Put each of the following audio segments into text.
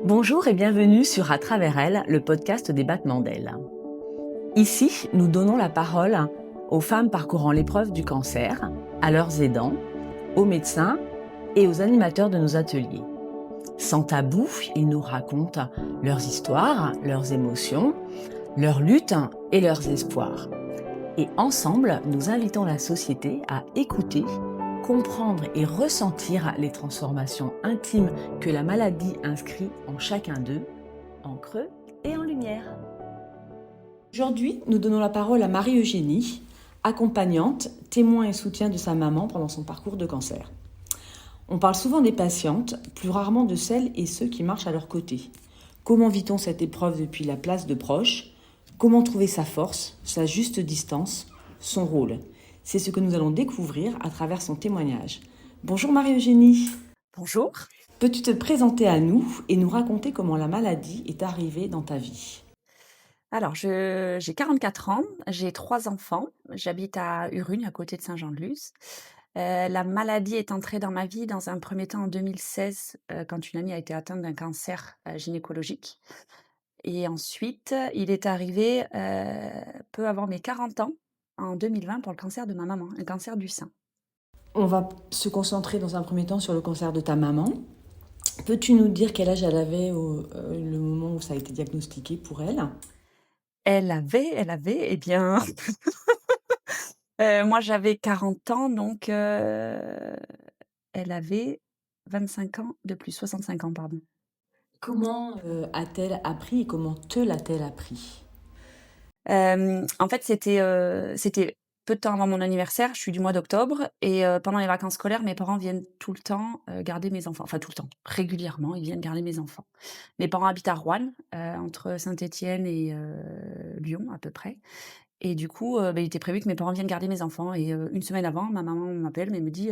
Bonjour et bienvenue sur À travers elle, le podcast des battements d'ailes. Ici, nous donnons la parole aux femmes parcourant l'épreuve du cancer, à leurs aidants, aux médecins et aux animateurs de nos ateliers. Sans tabou, ils nous racontent leurs histoires, leurs émotions, leurs luttes et leurs espoirs. Et ensemble, nous invitons la société à écouter, comprendre et ressentir les transformations intimes que la maladie inscrit en chacun d'eux, en creux et en lumière. Aujourd'hui, nous donnons la parole à Marie-Eugénie, accompagnante, témoin et soutien de sa maman pendant son parcours de cancer. On parle souvent des patientes, plus rarement de celles et ceux qui marchent à leur côté. Comment vit-on cette épreuve depuis la place de proche ? Comment trouver sa force, sa juste distance, son rôle ? C'est ce que nous allons découvrir à travers son témoignage. Bonjour Marie-Eugénie. Bonjour. Peux-tu te présenter à nous et nous raconter comment la maladie est arrivée dans ta vie ? Alors, j'ai 44 ans, j'ai 3 enfants, j'habite à Urugne, à côté de Saint-Jean-de-Luz. La maladie est entrée dans ma vie dans un premier temps en 2016, quand une amie a été atteinte d'un cancer, gynécologique et ensuite, il est arrivé, peu avant mes 40 ans, en 2020 pour le cancer de ma maman, un cancer du sein. On va se concentrer dans un premier temps sur le cancer de ta maman. Peux-tu nous dire quel âge elle avait le moment où ça a été diagnostiqué pour elle ? Elle avait, eh bien, moi j'avais 40 ans donc elle avait 25 ans de plus, 65 ans pardon. Comment a-t-elle appris et comment te l'a-t-elle appris ? En fait, c'était peu de temps avant mon anniversaire, je suis du mois d'octobre et pendant les vacances scolaires, mes parents viennent tout le temps, garder mes enfants. Enfin tout le temps, régulièrement, ils viennent garder mes enfants. Mes parents habitent à Roanne, entre Saint-Étienne et Lyon à peu près et du coup, il était prévu que mes parents viennent garder mes enfants et 1 semaine avant, ma maman m'appelle mais me dit: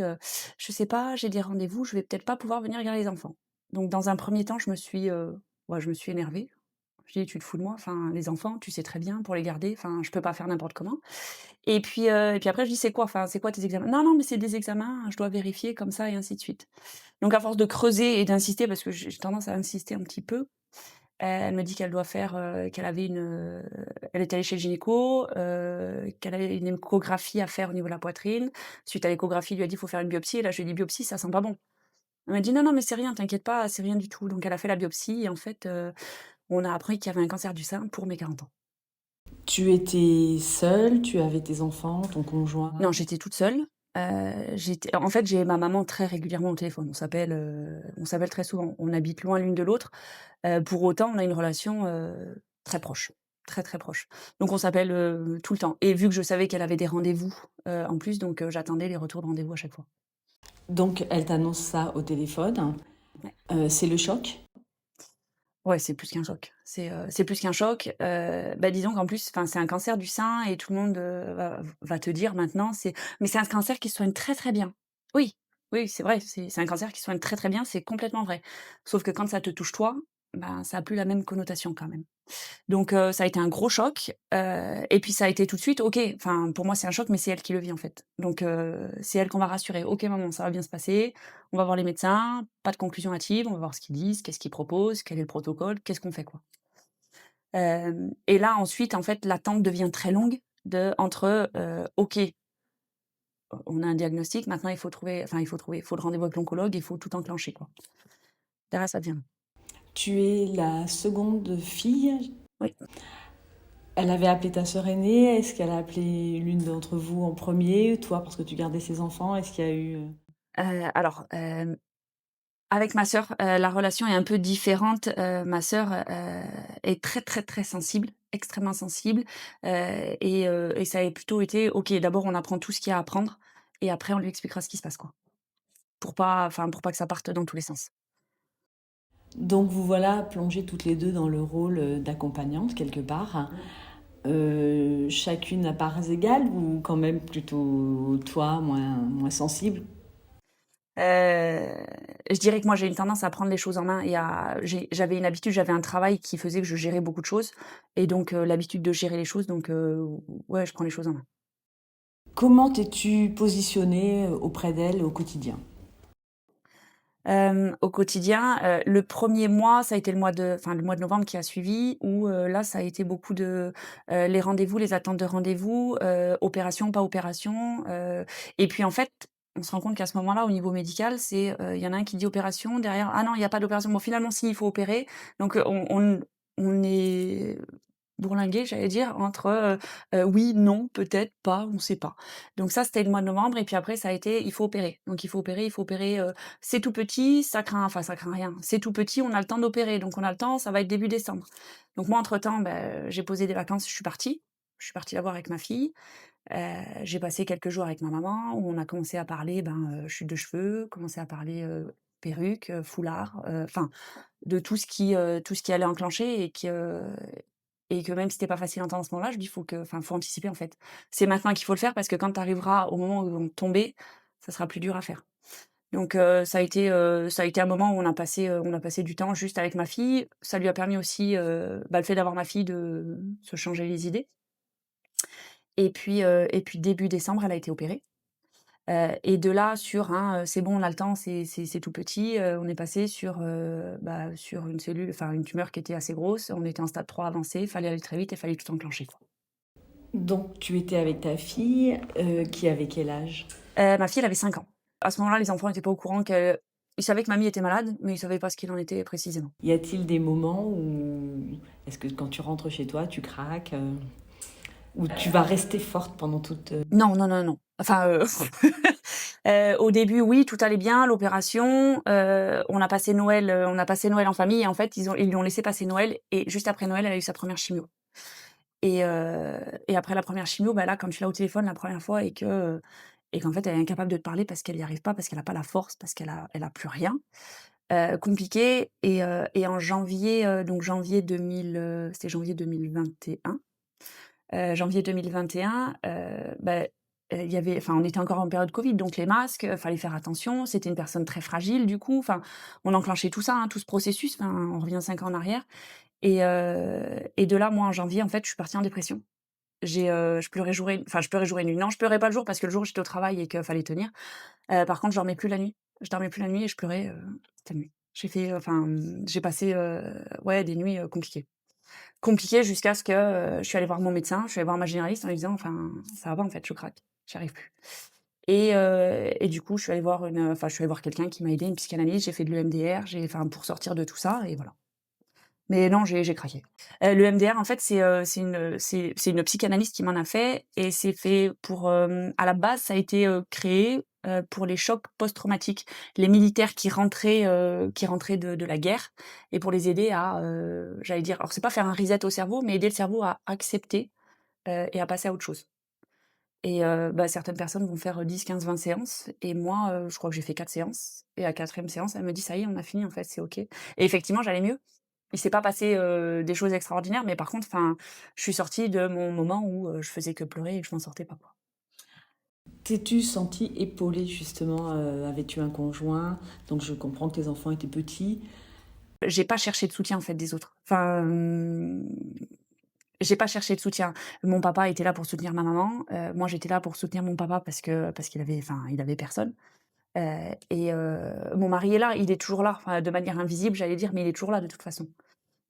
«Je sais pas, j'ai des rendez-vous, je vais peut-être pas pouvoir venir garder les enfants». Donc dans un premier temps, je me suis énervée. Je dis: «Tu te fous de moi? Enfin, les enfants, tu sais très bien pour les garder, enfin, je peux pas faire n'importe comment» et puis après je dis: «C'est quoi? Enfin, c'est quoi tes examens?» «Non, non, mais c'est des examens, je dois vérifier comme ça» et ainsi de suite. Donc à force de creuser et d'insister parce que j'ai tendance à insister un petit peu, elle me dit qu'elle doit faire, qu'elle avait elle est allée chez le gynéco, qu'elle avait une échographie à faire au niveau de la poitrine. Suite à l'échographie, il lui a dit: «Il faut faire une biopsie» et là je lui ai dit: «Biopsie, ça sent pas bon». Elle m'a dit: «Non, non, mais c'est rien, t'inquiète pas, c'est rien du tout». Donc elle a fait la biopsie et en fait, on a appris qu'il y avait un cancer du sein pour mes 40 ans. Tu étais seule, tu avais tes enfants, ton conjoint ? Non, j'étais toute seule. En fait, j'ai ma maman très régulièrement au téléphone. On s'appelle très souvent. On habite loin l'une de l'autre. Pour autant, on a une relation, très proche, très, très proche. Donc on s'appelle, tout le temps et vu que je savais qu'elle avait des rendez-vous, en plus, donc j'attendais les retours de rendez-vous à chaque fois. Donc elle t'annonce ça au téléphone. Ouais. C'est le choc ? Ouais, c'est plus qu'un choc. C'est plus qu'un choc. Disons qu'en plus, enfin, c'est un cancer du sein et tout le monde, va te dire maintenant, mais c'est un cancer qui se soigne très, très bien. Oui, oui, c'est vrai, c'est un cancer qui se soigne très, très bien, c'est complètement vrai. Sauf que quand ça te touche toi, ben, ça a plus la même connotation quand même. Donc ça a été un gros choc, et puis ça a été tout de suite: «OK», enfin pour moi c'est un choc, mais c'est elle qui le vit en fait. Donc c'est elle qu'on va rassurer: «OK maman, ça va bien se passer, on va voir les médecins, pas de conclusion hâtive, on va voir ce qu'ils disent, qu'est-ce qu'ils proposent, quel est le protocole, qu'est-ce qu'on fait quoi?» Hem Et là ensuite en fait l'attente devient très longue entre, OK, on a un diagnostic, maintenant il faut le rendez-vous avec l'oncologue, il faut tout enclencher quoi. Derrière ça devient long. Tu es la seconde fille. Oui. Elle avait appelé ta sœur aînée. Est-ce qu'elle a appelé l'une d'entre vous en premier, toi parce que tu gardais ses enfants ? Est-ce qu'il y a eu... Alors, avec ma sœur, la relation est un peu différente. Ma sœur, est très, très, très sensible, extrêmement sensible, et ça a plutôt été: «OK, d'abord on apprend tout ce qu'il y a à apprendre et après on lui expliquera ce qui se passe, quoi». Pour pas que ça parte dans tous les sens. Donc vous voilà plongées toutes les deux dans le rôle d'accompagnante quelque part. Chacune à parts égales ou quand même plutôt toi moins sensible ? Heu, je dirais que moi j'ai une tendance à prendre les choses en main et j'avais une habitude, j'avais un travail qui faisait que je gérais beaucoup de choses et donc l'habitude de gérer les choses donc ouais, je prends les choses en main. Comment t'es-tu positionnée auprès d'elle au quotidien ? Au quotidien, le 1er mois, ça a été le mois de novembre qui a suivi où, là, ça a été beaucoup de, les rendez-vous, les attentes de rendez-vous, opération, pas opération, et puis, en fait, on se rend compte qu'à ce moment-là, au niveau médical, il y en a un qui dit: «Opération», derrière: «Ah non, il y a pas d'opération». Bon, finalement, si, il faut opérer. Donc, on est bourlingué, j'allais dire, entre, oui, non, peut-être, pas, on sait pas. Donc ça, c'était le mois de novembre et puis après ça a été: «Il faut opérer». Donc il faut opérer, c'est tout petit, ça craint rien. C'est tout petit, on a le temps d'opérer, donc on a le temps, ça va être début décembre. Donc moi, entre temps, j'ai posé des vacances, je suis partie. Je suis partie la voir avec ma fille. J'ai passé quelques jours avec ma maman où on a commencé à parler, chute de cheveux, commencé à parler, perruque, foulard, enfin de tout ce qui allait enclencher et que même si c'était pas facile à entendre à ce moment-là, je dis: «Faut anticiper, en fait. C'est maintenant qu'il faut le faire parce que quand tu arriveras au moment où ils vont tomber, ça sera plus dur à faire». Donc ça a été un moment où on a passé du temps juste avec ma fille. Ça lui a permis aussi, le fait d'avoir ma fille de se changer les idées et puis début décembre, elle a été opérée. Et de là sur un, c'est bon, on a le temps, c'est tout petit, on est passé sur, sur une tumeur qui était assez grosse. On était en stade 3 avancé, il fallait aller très vite et il fallait tout enclencher, quoi. Donc tu étais avec ta fille, qui avait quel âge? Ma fille, elle avait 5 ans. À ce moment-là, les enfants n'étaient pas au courant que ils savaient que mamie était malade, mais ils savaient pas ce qu'il en était précisément. Y a-t-il des moments où est-ce que quand tu rentres chez toi, tu craques, ou tu vas rester forte pendant toute, Non, non, non, non. Enfin, au début, oui, tout allait bien, l'opération, on a passé Noël en famille et en fait, ils lui ont laissé passer Noël et juste après Noël, elle a eu sa première chimio et après la première chimio, là, quand tu l'as au téléphone la première fois et qu'en fait, elle est incapable de te parler parce qu'elle y arrive pas, parce qu'elle a pas la force, parce elle a plus rien, compliqué et en janvier, donc janvier 2000, c'était janvier 2021. Janvier 2021, il y avait on était encore en période covid, donc les masques, fallait faire attention. C'était une personne très fragile du coup, on a enclenché tout ça, hein, tout ce processus, on revient 5 ans en arrière et de là, moi, en janvier, en fait, je suis partie en dépression. Je pleurais jour et nuit. Non, je pleurais pas le jour parce que le jour, j'étais au travail et qu'il fallait tenir. Par contre, je dormais plus la nuit. Je dormais plus la nuit et je pleurais, toute la nuit. J'ai passé, ouais, des nuits, compliquées. Compliqué jusqu'à ce que, je suis allée voir mon médecin, je suis allée voir ma généraliste en lui disant: ça va pas en fait, je craque, j'y arrive plus» et du coup, je suis allée voir quelqu'un qui m'a aidée, une psychanalyste, j'ai fait de l'EMDR, pour sortir de tout ça et voilà. Mais non, j'ai craqué. L'EMDR en fait, c'est une psychanalyste qui m'en a fait et c'est fait pour, à la base, ça a été, créé, pour les chocs post-traumatiques. Les militaires qui rentraient de la guerre et pour les aider à, j'allais dire alors c'est pas faire un reset au cerveau, mais aider le cerveau à accepter, et à passer à autre chose certaines personnes vont faire, 10, 15, 20 séances et moi, je crois que j'ai fait 4 séances et à 4e séance, elle me dit: «Ça y est, on a fini en fait, c'est OK» et effectivement, j'allais mieux. Il s'est pas passé, des choses extraordinaires, mais par contre, je suis sortie de mon moment où, je faisais que pleurer et que je m'en sortais pas, quoi. t'es-tu sentie épaulée justement, avais-tu un conjoint? Donc je comprends que tes enfants étaient petits. J'ai pas cherché de soutien en fait des autres. J'ai pas cherché de soutien. Mon papa était là pour soutenir ma maman, moi j'étais là pour soutenir mon papa parce qu'il avait il avait personne, mon mari est là, il est toujours là, de manière invisible, j'allais dire, mais il est toujours là de toute façon.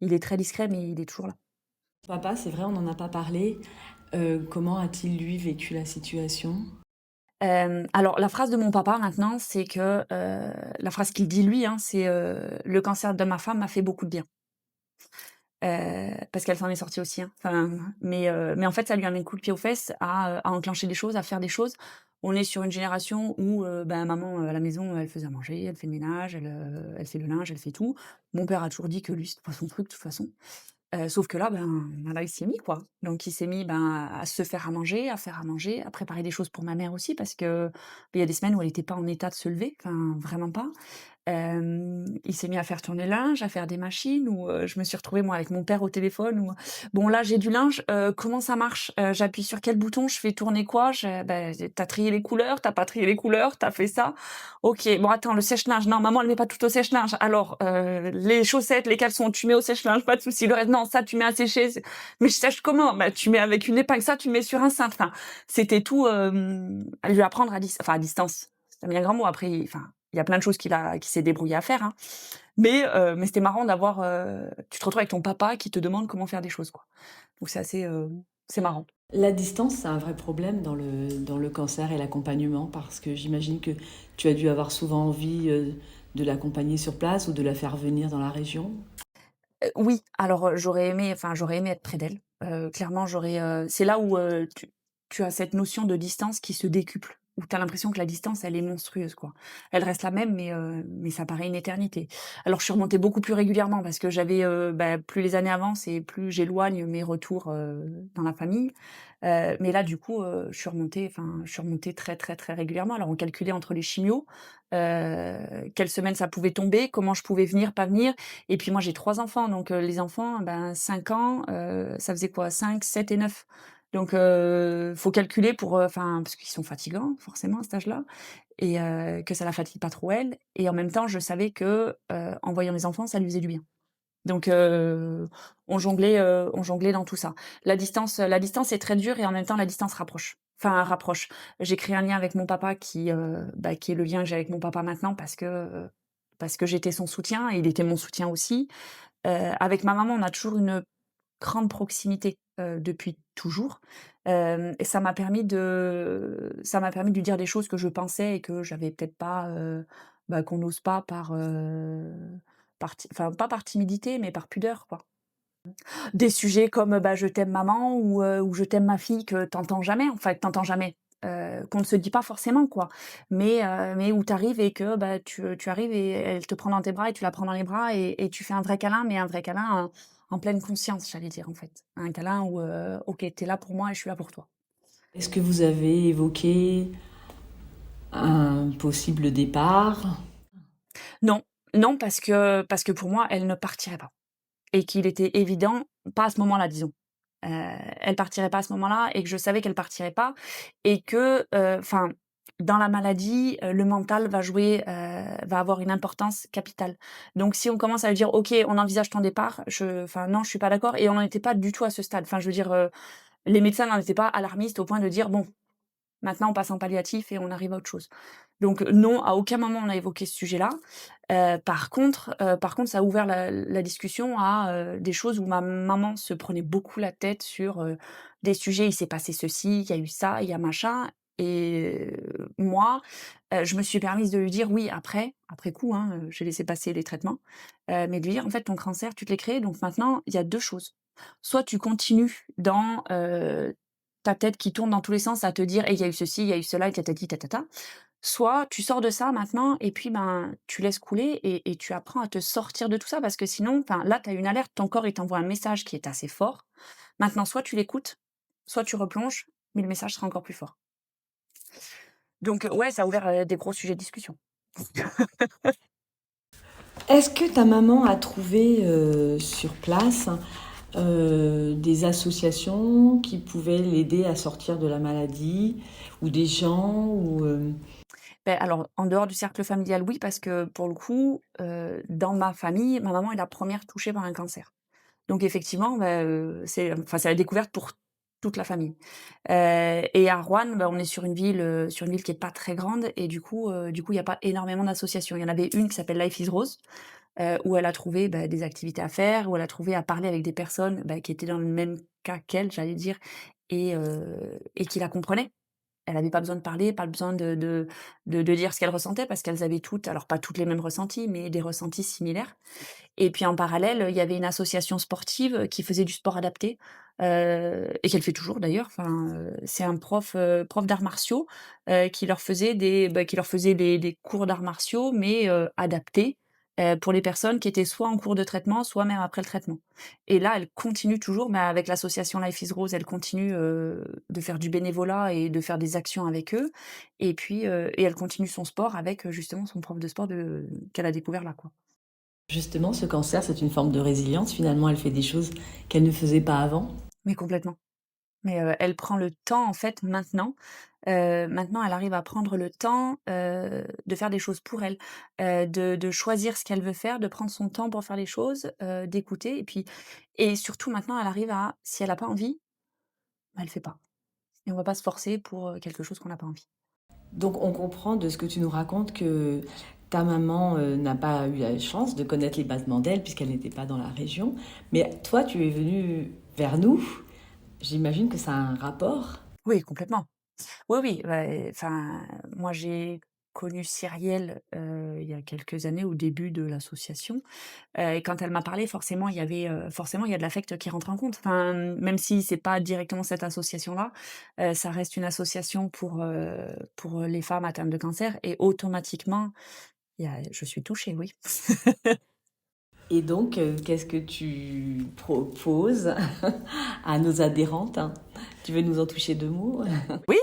Il est très discret, mais il est toujours là. Papa, c'est vrai, on n'en a pas parlé. Comment a-t-il lui vécu la situation? Alors la phrase de mon papa maintenant, c'est que, la phrase qu'il dit lui, hein, c'est, «Le cancer de ma femme m'a fait beaucoup de bien». Parce qu'elle s'en est sortie aussi, hein. Mais en fait, ça lui a mis un coup de pied aux fesses à enclencher des choses, à faire des choses. On est sur une génération où, maman, à la maison, elle faisait à manger, elle fait le ménage, elle fait le linge, elle fait tout. Mon père a toujours dit que lui, c'était pas son truc de toute façon. Sauf que là, là, il s'y est mis, quoi. Donc il s'est mis, à se faire à faire à manger, à préparer des choses pour ma mère aussi parce que, il y a des semaines où elle était pas en état de se lever, vraiment pas. Il s'est mis à faire tourner le linge, à faire des machines où, je me suis retrouvée moi avec mon père au téléphone où: «Bon là j'ai du linge, comment ça marche? J'appuie sur quel bouton? Je fais tourner quoi? Tu trié les couleurs? T'as pas trié les couleurs? T'as fait ça? OK, bon attends le sèche-linge, non maman elle met pas tout au sèche-linge. Alors, les chaussettes, les caleçons, tu mets au sèche-linge, pas de souci. Le reste non, ça tu mets à sécher, mais je sèche comment? Bah tu mets avec une épingle, ça tu le mets sur un cintre». C'était tout, à lui apprendre à distance. C'est un bien grand mot après il y a plein de choses qu'il s'est débrouillé à faire, hein. Mais c'était marrant d'avoir, tu te retrouves avec ton papa qui te demande comment faire des choses, quoi. Donc c'est assez, c'est marrant. La distance, c'est un vrai problème dans le cancer et l'accompagnement parce que j'imagine que tu as dû avoir souvent envie de l'accompagner sur place ou de la faire venir dans la région. Oui, alors, j'aurais aimé être près d'elle. Clairement, c'est là où, tu as cette notion de distance qui se décuple, où tu as l'impression que la distance, elle est monstrueuse, quoi. Elle reste la même, mais ça paraît une éternité. Alors je suis remontée beaucoup plus régulièrement parce que plus les années avancent et plus j'éloigne mes retours, dans la famille. Mais là, du coup, je suis remontée très, très, très régulièrement. Alors on calculait entre les chimios, quelle semaine ça pouvait tomber, comment je pouvais venir, pas venir. Et puis moi j'ai 3 enfants, donc les enfants, 5 ans, ça faisait quoi? 5, 7 et 9. Donc faut calculer pour, parce qu'ils sont fatigants forcément à cet âge-là et que ça la fatigue pas trop elle et en même temps je savais que, en voyant les enfants, ça lui faisait du bien. Donc on jonglait dans tout ça. La distance est très dure et en même temps la distance rapproche. Enfin rapproche. J'ai créé un lien avec mon papa qui est le lien que j'ai avec mon papa maintenant parce que j'étais son soutien et il était mon soutien aussi. Avec ma maman, on a toujours une grande proximité, depuis toujours. Hem Et ça m'a permis de lui dire des choses que je pensais et que j'avais peut-être pas, qu'on n'ose pas pas par timidité, mais par pudeur, quoi. Des sujets comme, «Je t'aime maman» ou «Je t'aime ma fille» que t'entends jamais, en fait, t'entends jamais, qu'on ne se dit pas forcément, quoi. Mais où tu arrives et que, tu arrives et elle te prend dans tes bras et tu la prends dans les bras et tu fais un vrai câlin, mais un vrai câlin en pleine conscience, j'allais dire, en fait. Un câlin où, OK, tu es là pour moi et je suis là pour toi. Est-ce que vous avez évoqué un possible départ? Non, non parce que pour moi, elle ne partirait pas et qu'il était évident pas à ce moment-là, disons. Heu, Elle partirait pas à ce moment-là et que je savais qu'elle partirait pas et que, dans la maladie, le mental va avoir une importance capitale. Donc si on commence à lui dire: «OK, on envisage ton départ», non, je suis pas d'accord et on n'en était pas du tout à ce stade. Enfin, je veux dire, les médecins n'en étaient pas alarmistes au point de dire: «Bon, maintenant on passe en palliatif et on arrive à autre chose». Donc non, à aucun moment on a évoqué ce sujet-là. Par contre, ça a ouvert la discussion à, des choses où ma maman se prenait beaucoup la tête sur, des sujets: «Il s'est passé ceci, il y a eu ça, il y a machin» et moi, je me suis permise de lui dire oui après coup, hein, j'ai laissé passer les traitements, mais de lui dire: «En fait, ton cancer, tu te l'es créé, donc maintenant il y a 2 choses. Soit tu continues dans, ta tête qui tourne dans tous les sens à te dire: «Et il y a eu ceci, il y a eu cela et tatati tatata». Soit tu sors de ça maintenant et puis, tu laisses couler et tu apprends à te sortir de tout ça parce que sinon, là, tu as une alerte, ton corps, il t'envoie un message qui est assez fort. Maintenant, soit tu l'écoutes, soit tu replonges, mais le message sera encore plus fort. Donc, ouais, ça a ouvert, des gros sujets de discussion. Est-ce que ta maman a trouvé sur place des associations qui pouvaient l'aider à sortir de la maladie ou des gens ou Alors, en dehors du cercle familial, oui, parce que pour le coup, dans ma famille, ma maman est la première touchée par un cancer. Donc effectivement, c'est la découverte pour toute la famille. Et à Roanne, on est sur une ville qui est pas très grande et du coup, il y a pas énormément d'associations. Il y en avait une qui s'appelle Life is Rose, où elle a trouvé, des activités à faire, où elle a trouvé à parler avec des personnes, qui étaient dans le même cas qu'elle, j'allais dire et qui la comprenaient. Elle avait pas besoin de parler, pas besoin de dire ce qu'elle ressentait parce qu'elles avaient toutes, alors pas toutes les mêmes ressentis, mais des ressentis similaires. Et puis en parallèle, il y avait une association sportive qui faisait du sport adapté, et qu'elle fait toujours d'ailleurs. C'est un prof d'arts martiaux, qui leur faisait des cours d'arts martiaux, mais adaptés, pour les personnes qui étaient soit en cours de traitement, soit même après le traitement. Et là, elle continue toujours, mais avec l'association Life is Rose, elle continue, de faire du bénévolat et de faire des actions avec eux. Et puis, elle continue son sport avec, justement son prof de sport qu'elle a découvert là, quoi. justement ce cancer, c'est une forme de résilience. Finalement, elle fait des choses qu'elle ne faisait pas avant. Mais complètement. Mais, elle prend le temps en fait maintenant, maintenant elle arrive à prendre le temps, de faire des choses pour elle, de choisir ce qu'elle veut faire, de prendre son temps pour faire les choses, d'écouter et surtout maintenant elle arrive à si elle a pas envie, elle fait pas et on va pas se forcer pour, quelque chose qu'on n'a pas envie. Donc on comprend de ce que tu nous racontes que ta maman n'a pas eu la chance de connaître les battements d'ailes puisqu'elle n'était pas dans la région. Mais toi, tu es venue vers nous. J'imagine que ça a un rapport. Oui, complètement. Oui, oui, bah, enfin, moi j'ai connu Cyrielle, il y a quelques années au début de l'association, et quand elle m'a parlé forcément forcément il y a de l'affect qui rentre en compte. Enfin, même si c'est pas directement cette association-là, ça reste une association pour les femmes atteintes de cancer et automatiquement, je suis touchée, oui. Et donc, qu'est-ce que tu proposes à nos adhérentes? Tu veux nous en toucher deux mots? Oui.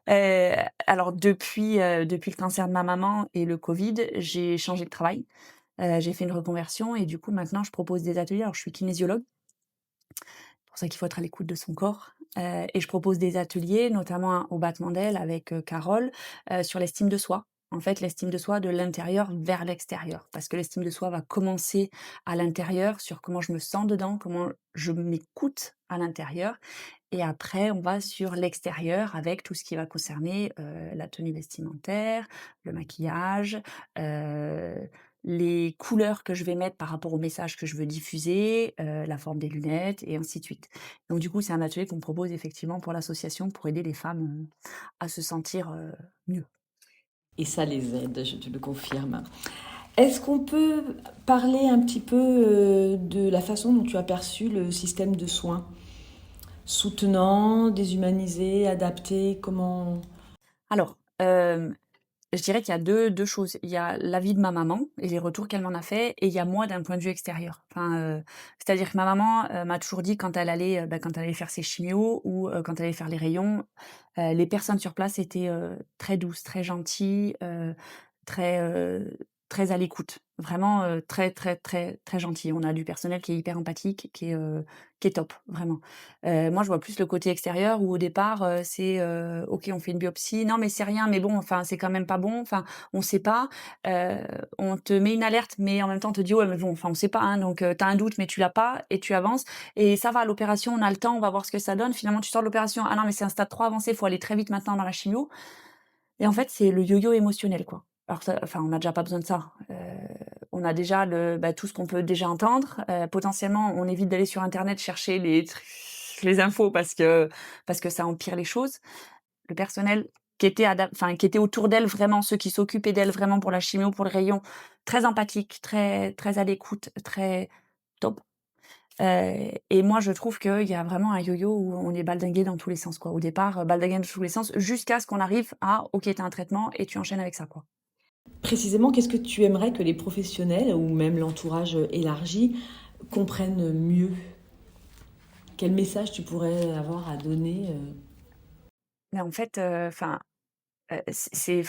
Heu, alors depuis le cancer de ma maman et le covid, j'ai changé de travail. J'ai fait une reconversion et du coup maintenant je propose des ateliers. Alors je suis kinésiologue, c'est pour ça qu'il faut être à l'écoute de son corps, et je propose des ateliers notamment au battement d'ailes avec, Carole, sur l'estime de soi. En fait, l'estime de soi de l'intérieur vers l'extérieur. Parce que l'estime de soi va commencer à l'intérieur sur comment je me sens dedans, comment je m'écoute à l'intérieur et après, on va sur l'extérieur avec tout ce qui va concerner, la tenue vestimentaire, le maquillage, heu, les couleurs que je vais mettre par rapport au message que je veux diffuser, la forme des lunettes et ainsi de suite. Donc du coup, c'est un atelier qu'on propose effectivement pour l'association pour aider les femmes, à se sentir, mieux. Et ça les aide, je te le confirme. Est-ce qu'on peut parler un petit peu de la façon dont tu as perçu le système de soins? Soutenant, déshumanisé, adapté, comment... Alors, je dirais qu'il y a deux choses. Il y a la vie de ma maman et les retours qu'elle m'en a fait et il y a moi d'un point de vue extérieur. Enfin, c'est-à-dire que ma maman, m'a toujours dit quand elle allait faire ses chimios ou, quand elle allait faire les rayons, les personnes sur place étaient, très douces, très gentilles, très, très à l'écoute. Vraiment, très, très, très, très gentil. On a du personnel qui est hyper empathique, qui est top, vraiment. Moi, je vois plus le côté extérieur où au départ, c'est, OK, on fait une biopsie. Non, mais c'est rien, mais bon, enfin, c'est quand même pas bon. Enfin, on sait pas. Heu, on te met une alerte, mais en même temps, on te dit: «Ouais, mais bon, enfin, on sait pas, hein, donc tu as un doute, mais tu l'as pas et tu avances et ça va, l'opération, on a le temps, on va voir ce que ça donne». Finalement, tu sors de l'opération: «Ah non, mais c'est un stade trop avancé, il faut aller très vite maintenant dans la chimio». Et en fait, c'est le yo-yo émotionnel, quoi. Alors ça enfin, on n'a déjà pas besoin de ça. On a déjà tout ce qu'on peut déjà entendre. Potentiellement, on évite d'aller sur internet chercher les infos parce que ça empire les choses. Le personnel qui était autour d'elle vraiment, ceux qui s'occupaient d'elle vraiment pour la chimio, pour le rayon, très empathique, très très à l'écoute, très top. Et moi, je trouve qu'il y a vraiment un yo-yo où on est baldingué dans tous les sens, quoi. Au départ, baldingué dans tous les sens jusqu'à ce qu'on arrive à: «OK, tu as un traitement et tu enchaînes avec ça», quoi. Précisément, qu'est-ce que tu aimerais que les professionnels ou même l'entourage élargi comprennent mieux? Quel message tu pourrais avoir à donner Mais en fait, c'est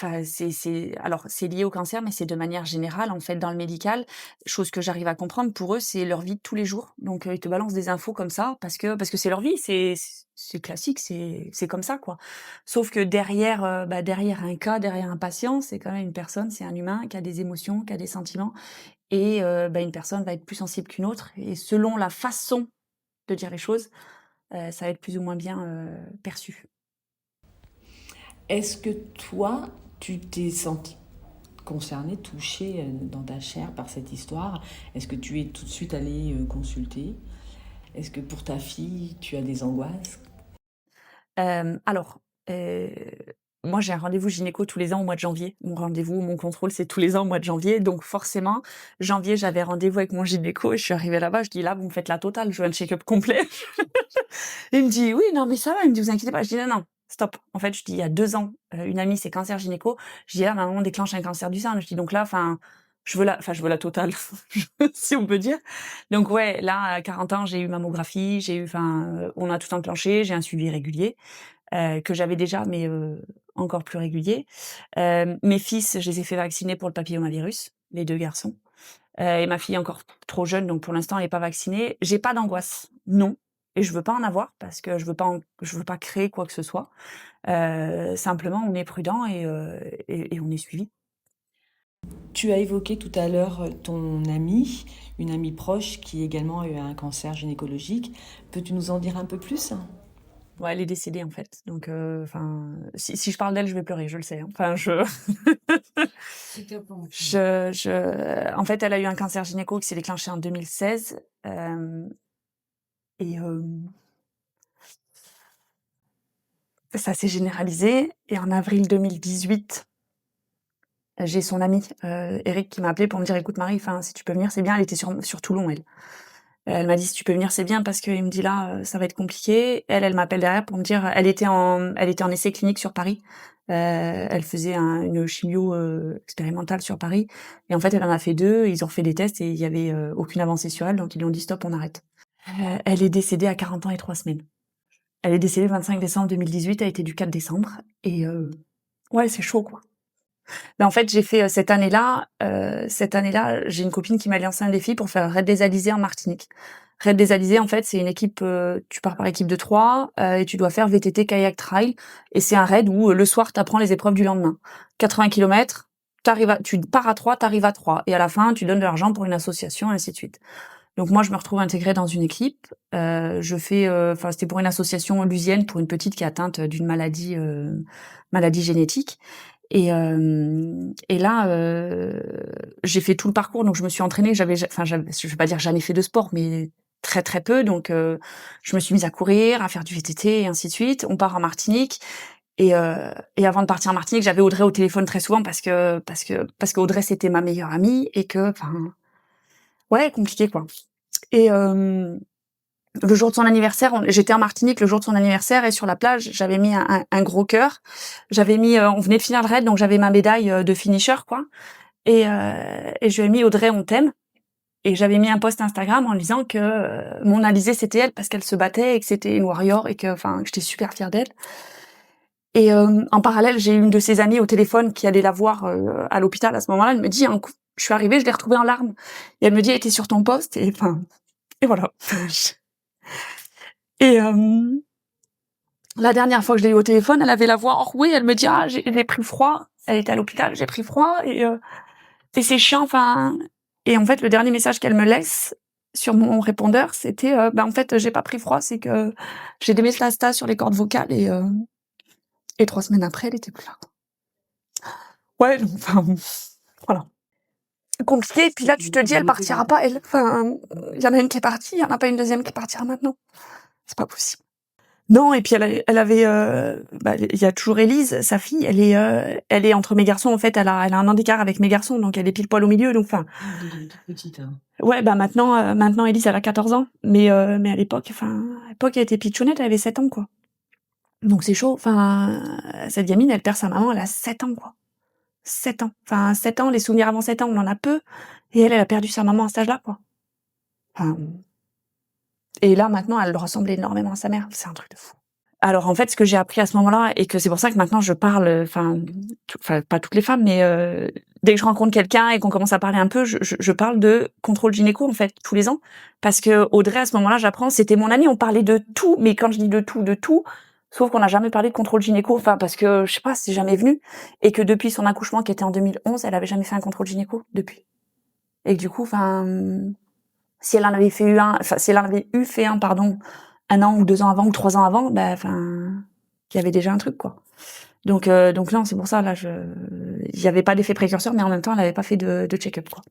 alors c'est lié au cancer, mais c'est de manière générale, en fait, dans le médical. Chose que j'arrive à comprendre, pour eux, c'est leur vie de tous les jours. Donc, ils te balancent des infos comme ça parce que c'est leur vie, c'est classique, c'est comme ça, quoi. Sauf que derrière, derrière un cas, derrière un patient, c'est quand même une personne, c'est un humain qui a des émotions, qui a des sentiments et une personne va être plus sensible qu'une autre et selon la façon de dire les choses, ça va être plus ou moins bien, perçu. Est-ce que toi, tu t'es senti concerné, touché dans ta chair par cette histoire? Est-ce que tu es tout de suite allé consulter? Est-ce que pour ta fille, tu as des angoisses? Alors, moi j'ai un rendez-vous gynéco tous les ans au mois de janvier. Mon contrôle, c'est tous les ans au mois de janvier, donc forcément, janvier, j'avais rendez-vous avec mon gynéco et je suis arrivée là-bas, je dis: «Là, vous me faites la totale, je veux un check-up complet». Il me dit: «Oui, non, mais ça va», il me dit: «Vous inquiétez pas». Je dis: «Non, non, stop». En fait, je dis: «Il y a 2 ans, une amie, c'est cancer gynéco». Je dis: «Là, ma maman déclenche un cancer du sein». Je dis: «Donc là, enfin, je veux la totale», si on peut dire. Donc ouais, là, à 40 ans, j'ai eu mammographie, on a tout enclenché, j'ai un suivi régulier, que j'avais déjà, mais encore plus régulier. Mes fils, je les ai fait vacciner pour le papillomavirus, les 2 garçons, et ma fille est encore trop jeune, donc pour l'instant, elle est pas vaccinée. J'ai pas d'angoisse, non, et je veux pas en avoir parce que je veux pas créer quoi que ce soit. Simplement, on est prudent et on est suivi. Tu as évoqué tout à l'heure ton amie, une amie proche qui également a eu un cancer gynécologique. Peux-tu nous en dire un peu plus? Ouais, elle est décédée, en fait, donc si je parle d'elle, je vais pleurer, je le sais, hein. Enfin, je En fait, elle a eu un cancer gynéco qui s'est déclenché en 2016. Et ça s'est généralisé. Et en avril 2018, j'ai son ami Eric qui m'a appelé pour me dire écoute Marie, si tu peux venir, c'est bien. Elle était sur Toulon, elle. Elle m'a dit si tu peux venir, c'est bien parce qu'il me dit là, ça va être compliqué. Elle m'appelle derrière pour me dire elle était en essai clinique sur Paris. Elle faisait une chimio expérimentale sur Paris. Et en fait, elle en a fait 2. Ils ont fait des tests et il y avait aucune avancée sur elle. Donc ils lui ont dit stop, on arrête. Elle est décédée à 40 ans et 3 semaines. Elle est décédée le 25 décembre 2018. Elle était du 4 décembre. Et ouais, c'est chaud quoi. En fait, j'ai fait cette année-là, j'ai une copine qui m'a lancé un défi pour faire Raid des Alizés en Martinique. Raid des Alizés, en fait, c'est une équipe, tu pars par équipe de 3 et tu dois faire VTT, kayak, trail. Et c'est un raid où le soir, tu apprends les épreuves du lendemain. 80 kilomètres, tu pars à 3, tu arrives à 3. Et à la fin, tu donnes de l'argent pour une association, et ainsi de suite. Donc moi, je me retrouve intégrée dans une équipe. C'était pour une association lusienne, pour une petite qui est atteinte d'une maladie génétique. Et là, j'ai fait tout le parcours, donc je me suis entraînée. Je vais pas dire jamais fait de sport, mais très très peu. Donc je me suis mise à courir, à faire du VTT et ainsi de suite. On part en Martinique. Et avant de partir en Martinique, j'avais Audrey au téléphone très souvent parce que Audrey c'était ma meilleure amie et que ouais, compliqué quoi. Et le jour de son anniversaire, j'étais en Martinique le jour de son anniversaire et sur la plage, j'avais mis un gros cœur. On venait de finir le raid, donc j'avais ma médaille de finisher, quoi. Et je lui ai mis Audrey, on t'aime. Et j'avais mis un post Instagram en disant que mon Alizée, c'était elle parce qu'elle se battait et que c'était une warrior et que j'étais super fière d'elle. Et en parallèle, j'ai une de ses amies au téléphone qui allait la voir à l'hôpital à ce moment-là. Elle me dit, je suis arrivée, je l'ai retrouvée en larmes. Et elle me dit, elle était sur ton poste. Et voilà. Et la dernière fois que je l'ai eu au téléphone, elle avait la voix enrouée. Elle me dit j'ai pris froid. Elle était à l'hôpital, j'ai pris froid et c'est chiant. Et en fait, le dernier message qu'elle me laisse sur mon répondeur, c'était en fait j'ai pas pris froid, c'est que j'ai des métastases sur les cordes vocales et 3 semaines après, elle était plus là. Ouais, voilà. Compliqué. Et puis là, tu te dis, elle partira pas. Il y en a une qui est partie, il y en a pas une deuxième qui partira maintenant. C'est pas possible. Non, et puis elle avait, il y a toujours Élise, sa fille, elle est entre mes garçons. En fait, elle a un an d'écart avec mes garçons, donc elle est pile poil au milieu. Donc, toute petite. Hein. Ouais, maintenant Élise, elle a 14 ans, mais à l'époque, elle était pitchounette, elle avait 7 ans, quoi. Donc c'est chaud. Cette gamine, elle perd sa maman, elle a 7 ans, quoi. 7 ans. 7 ans, les souvenirs avant 7 ans, on en a peu, et elle a perdu sa maman à cet âge-là, quoi. Et là, maintenant, elle ressemble énormément à sa mère. C'est un truc de fou. Alors, en fait, ce que j'ai appris à ce moment-là, et que c'est pour ça que maintenant je parle, pas toutes les femmes, mais dès que je rencontre quelqu'un et qu'on commence à parler un peu, je parle de contrôle gynéco, en fait, tous les ans. Parce que Audrey, à ce moment-là, j'apprends, c'était mon amie, on parlait de tout, mais quand je dis de tout, sauf qu'on n'a jamais parlé de contrôle gynéco, parce que, je sais pas, c'est jamais venu. Et que depuis son accouchement, qui était en 2011, elle avait jamais fait un contrôle gynéco, depuis. Et que du coup, si elle en avait fait un, pardon, 1 an ou 2 ans avant ou 3 ans avant, il y avait déjà un truc, quoi. Donc non, c'est pour ça, là, il y avait pas d'effet précurseur, mais en même temps, elle avait pas fait de check-up, quoi.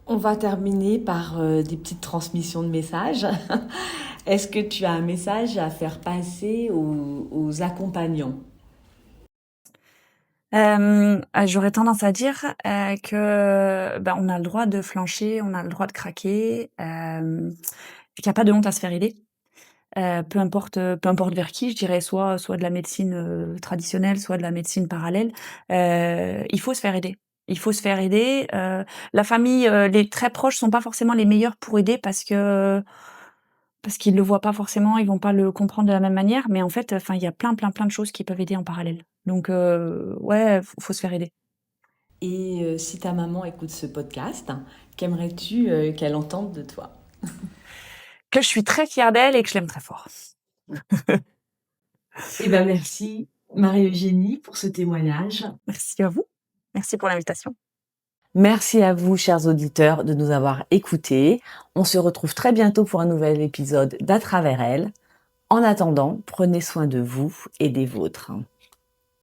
On va terminer par des petites transmissions de messages. Est-ce que tu as un message à faire passer aux accompagnants? J'aurais tendance à dire que on a le droit de flancher, on a le droit de craquer, qu'il y a pas de honte à se faire aider. Peu importe vers qui, je dirais soit de la médecine traditionnelle, soit de la médecine parallèle. Il faut se faire aider. Il faut se faire aider. La famille, les très proches sont pas forcément les meilleurs pour aider parce qu'ils le voient pas forcément, ils vont pas le comprendre de la même manière. Mais en fait, il y a plein de choses qui peuvent aider en parallèle. Donc ouais, faut se faire aider. Et si ta maman écoute ce podcast, qu'aimerais-tu qu'elle entende de toi? Que je suis très fière d'elle et que je l'aime très fort. Merci Marie-Eugénie pour ce témoignage. Merci à vous. Merci pour l'invitation. Merci à vous, chers auditeurs, de nous avoir écoutés. On se retrouve très bientôt pour un nouvel épisode d'À travers elle. En attendant, prenez soin de vous et des vôtres.